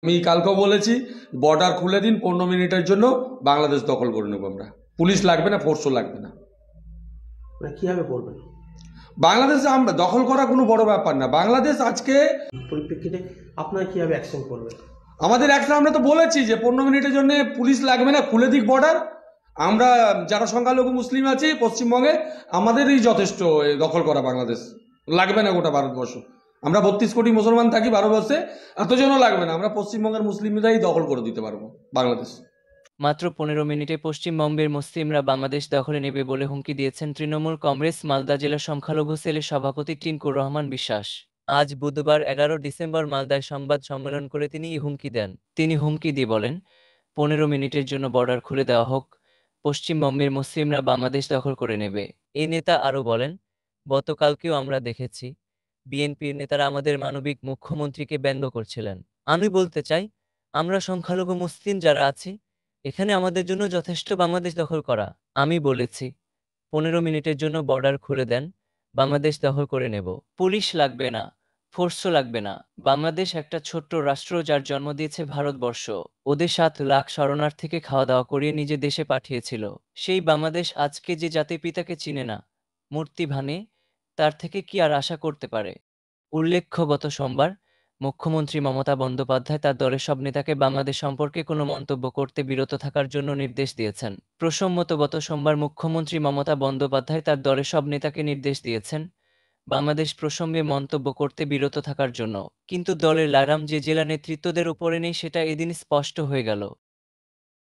আমি কালকেও বলেছি, বর্ডার খুলে দিন, 15 মিনিটের জন্য বাংলাদেশ দখল করে নেবো আমরা। পুলিশ লাগবে না, ফোর্সও লাগবে না। মানে কিভাবে করবেন? বাংলাদেশ আমরা দখল করা কোনো বড় ব্যাপার না। বাংলাদেশ আজকে পরিপ্রেক্ষিতে আপনারা কিভাবে অ্যাকশন করবেন? আমাদের একটা, আমরা তো বলেছি যে 15 মিনিটের জন্য পুলিশ লাগবে না, খুলে দিক বর্ডার। আমরা যারা সংখ্যালঘু মুসলিম আছি পশ্চিমবঙ্গে, আমাদেরই যথেষ্ট দখল করা বাংলাদেশ। লাগবে না গোটা ভারতবর্ষ। আমরা 32 কোটি মুসলমান থাকি ভারতবর্ষে, এতজনও লাগবে না। আমরা পশ্চিমবঙ্গের মুসলিমরাই দখল করে দিতে পারবো বাংলাদেশ। মাত্র 15 মিনিটে পশ্চিমবঙ্গের মুসলিমরা বাংলাদেশ দখলে নেবে বলে হুমকি দিয়েছেন তৃণমূল কংগ্রেস মালদা জেলা সংখ্যালঘু সেলের সভাপতি টিনকুর রহমান বিশ্বাস। আজ বুধবার 11 ডিসেম্বর মালদায় সংবাদ সম্মেলন করে তিনি এই হুমকি দেন। তিনি হুমকি দিয়ে বলেন, 15 মিনিটের জন্য বর্ডার খুলে দেওয়া হোক, পশ্চিমবঙ্গের মুসলিমরা বাংলাদেশ দখল করে নেবে। এই নেতা আরও বলেন, গতকালকেও আমরা দেখেছি বিএনপির নেতারা আমাদের মানবিক মুখ্যমন্ত্রীকে ব্যঙ্গ করছিলেন। আমি বলতে চাই, আমরা সংখ্যালঘু মুসলিম যারা আছি এখানে আমাদের জন্য যথেষ্ট বাংলাদেশ দখল করা। আমি বলেছি 15 মিনিটের জন্য বর্ডার খুলে দেন, বাংলাদেশ দখল করে নেব। পুলিশ লাগবে না, ফোর্সও লাগবে না। বাংলাদেশ একটা ছোট্ট রাষ্ট্র যার জন্ম দিয়েছে ভারতবর্ষ। ওদের 7 লাখ শরণার্থীকে খাওয়া দাওয়া করিয়ে নিজে দেশে পাঠিয়েছিল। সেই বাংলাদেশ আজকে যে জাতির পিতাকে চিনে না, মূর্তি ভাঙে, তার থেকে কি আর আশা করতে পারে? উল্লেখ্য, গত সোমবার মুখ্যমন্ত্রী মমতা বন্দ্যোপাধ্যায় তার দলের সব নেতাকে বাংলাদেশ সম্পর্কে কোনো মন্তব্য করতে বিরত থাকার জন্য নির্দেশ দিয়েছেন। প্রসঙ্গত, গত সোমবার মুখ্যমন্ত্রী মমতা বন্দ্যোপাধ্যায় তার দলের সব নেতাকে নির্দেশ দিয়েছেন বাংলাদেশ প্রসঙ্গে মন্তব্য করতে বিরত থাকার জন্য। কিন্তু দলের লাগাম যে জেলা নেতৃত্বদের উপরে নেই সেটা এদিন স্পষ্ট হয়ে গেল।